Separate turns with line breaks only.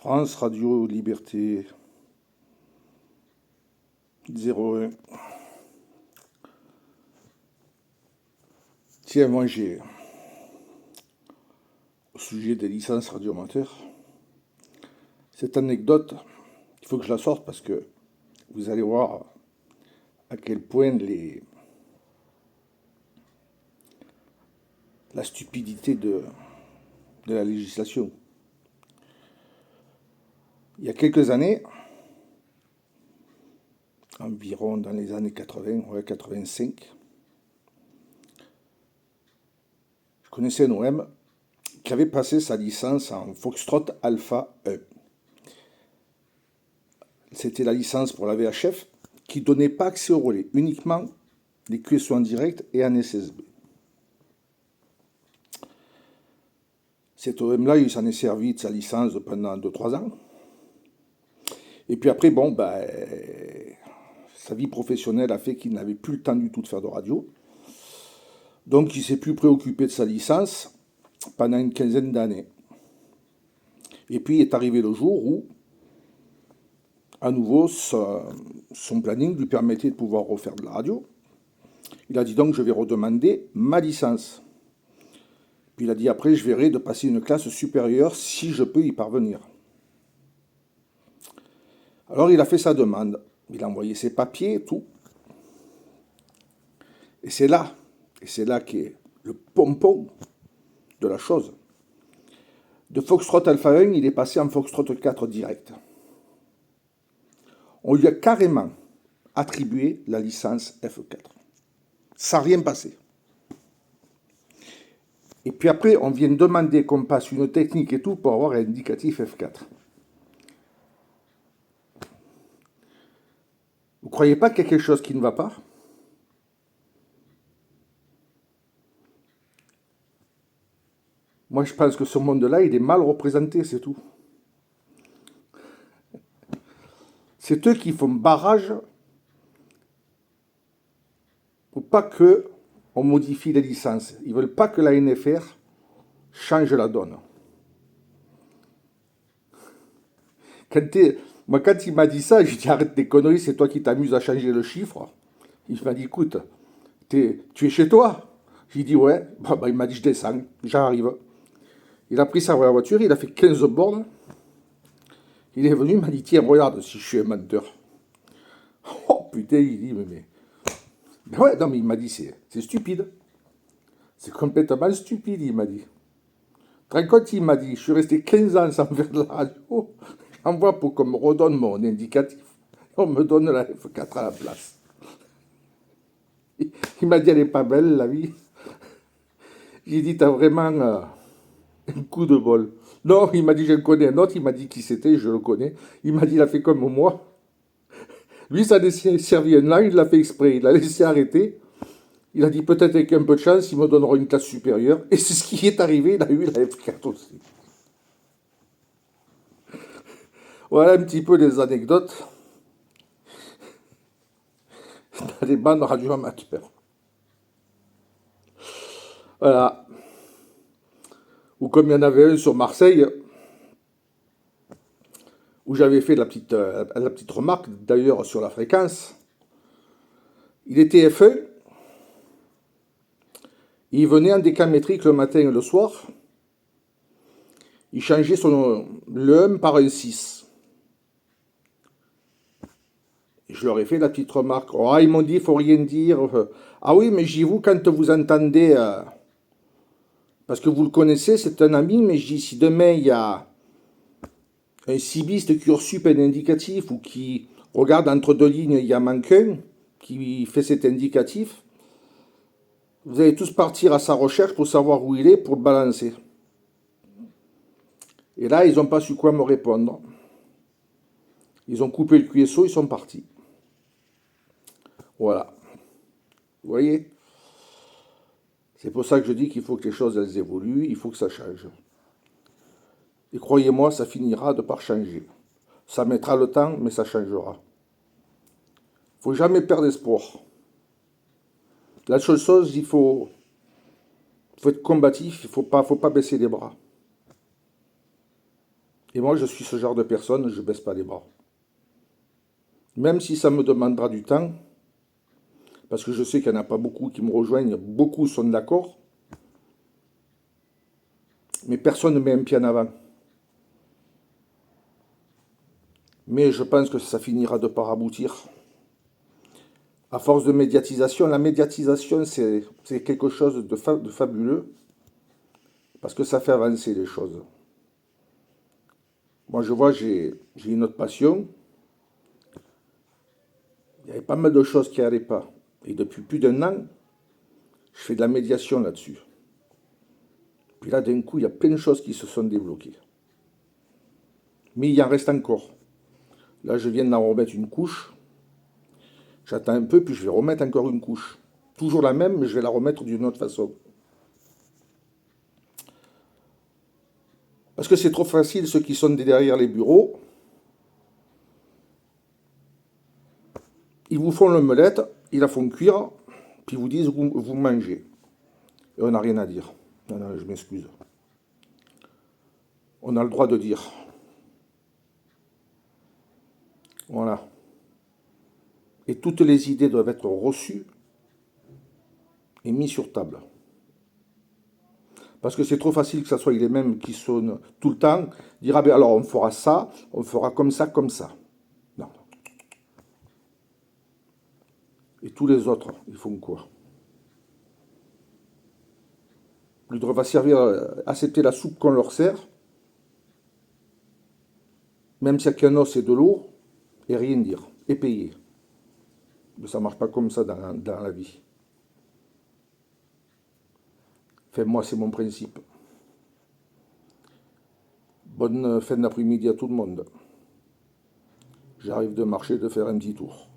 France Radio Liberté 01. Tiens, moi j'ai, au sujet des licences radioamateurs, cette anecdote, il faut que je la sorte parce que vous allez voir à quel point la stupidité de la législation. Il y a quelques années, environ dans les années 80, ouais, 85, je connaissais un OM qui avait passé sa licence en Foxtrot Alpha 1. C'était la licence pour la VHF qui ne donnait pas accès au relais, uniquement les QSO en direct et en SSB. Cet OM-là, il s'en est servi de sa licence pendant 2-3 ans. Et puis après, sa vie professionnelle a fait qu'il n'avait plus le temps du tout de faire de radio. Donc il s'est plus préoccupé de sa licence pendant une quinzaine d'années. Et puis est arrivé le jour où, à nouveau, son planning lui permettait de pouvoir refaire de la radio. Il a dit donc, je vais redemander ma licence. Puis il a dit après, je verrai de passer une classe supérieure si je peux y parvenir. Alors il a fait sa demande. Il a envoyé ses papiers et tout. Et c'est là qu'est le pompon de la chose. De Foxtrot Alpha 1, il est passé en Foxtrot 4 direct. On lui a carrément attribué la licence F4. Ça n'a rien passé. Et puis après, on vient demander qu'on passe une technique et tout pour avoir un indicatif F4. Vous ne croyez pas qu'il y a quelque chose qui ne va pas? Moi, je pense que ce monde-là, il est mal représenté, c'est tout. C'est eux qui font barrage pour pas que on modifie les licences. Ils veulent pas que la NFR change la donne. Moi, quand il m'a dit ça, j'ai dit arrête tes conneries, c'est toi qui t'amuses à changer le chiffre. Il m'a dit écoute, tu es chez toi? J'ai dit ouais. Il m'a dit je descends, j'arrive. Il a pris sa voiture, il a fait 15 bornes. Il est venu, il m'a dit tiens, regarde si je suis un menteur. Oh putain, il dit mais ouais, non, mais il m'a dit c'est stupide. C'est complètement stupide, il m'a dit. Tu te rends compte, il m'a dit, je suis resté 15 ans sans faire de la radio. J'envoie pour qu'on me redonne mon indicatif. On me donne la F4 à la place. Il m'a dit, elle est pas belle, la vie. J'ai dit, t'as vraiment un coup de bol. Non, il m'a dit, je le connais un autre. Il m'a dit qui c'était, je le connais. Il m'a dit, il a fait comme moi. Lui, ça a servi un an, il l'a fait exprès. Il l'a laissé arrêter. Il a dit, peut-être avec un peu de chance, ils me donneront une classe supérieure. Et c'est ce qui est arrivé, il a eu la F4 aussi. Voilà un petit peu les anecdotes dans les bandes radio amateurs. Voilà. Ou comme il y en avait un sur Marseille, où j'avais fait la petite remarque, d'ailleurs sur la fréquence. Il était F1, il venait en décamétrique le matin et le soir. Il changeait le 1 par un 6. Je leur ai fait la petite remarque. Oh, ils m'ont dit, il faut rien dire. Ah oui, mais j'y vous, quand vous entendez, parce que vous le connaissez, c'est un ami, mais je dis, si demain il y a un cibiste qui a reçu un indicatif ou qui regarde entre deux lignes, il y a manqué, qui fait cet indicatif, vous allez tous partir à sa recherche pour savoir où il est, pour le balancer. Et là, ils n'ont pas su quoi me répondre. Ils ont coupé le QSO, ils sont partis. Voilà. Vous voyez? C'est pour ça que je dis qu'il faut que les choses elles évoluent, il faut que ça change. Et croyez-moi, ça finira de par changer. Ça mettra le temps, mais ça changera. Il ne faut jamais perdre espoir. La seule chose, il faut être combatif, il ne faut pas baisser les bras. Et moi, je suis ce genre de personne, je ne baisse pas les bras. Même si ça me demandera du temps, parce que je sais qu'il n'y en a pas beaucoup qui me rejoignent, beaucoup sont d'accord, mais personne ne met un pied en avant. Mais je pense que ça finira de par aboutir. À force de médiatisation, la médiatisation, c'est quelque chose de fabuleux, parce que ça fait avancer les choses. Moi, je vois, j'ai une autre passion. Il y avait pas mal de choses qui n'allaient pas. Et depuis plus d'un an, je fais de la médiation là-dessus. Puis là, d'un coup, il y a plein de choses qui se sont débloquées. Mais il y en reste encore. Là, je viens d'en remettre une couche. J'attends un peu, puis je vais remettre encore une couche. Toujours la même, mais je vais la remettre d'une autre façon. Parce que c'est trop facile, ceux qui sont derrière les bureaux, ils vous font l'omelette, ils la font cuire, puis ils vous disent vous mangez. Et on n'a rien à dire. Non, non, je m'excuse. On a le droit de dire. Voilà. Et toutes les idées doivent être reçues et mises sur table. Parce que c'est trop facile que ce soit les mêmes qui sonnent tout le temps. Dire, ah ben alors on fera ça, on fera comme ça, comme ça. Non. Et tous les autres, ils font quoi? Ils doivent servir, accepter la soupe qu'on leur sert, même s'il n'y a qu'un os et de l'eau, et rien dire, et payer. Mais ça ne marche pas comme ça dans la vie. Enfin, moi, c'est mon principe. Bonne fin d'après-midi à tout le monde. J'arrive de marcher, de faire un petit tour.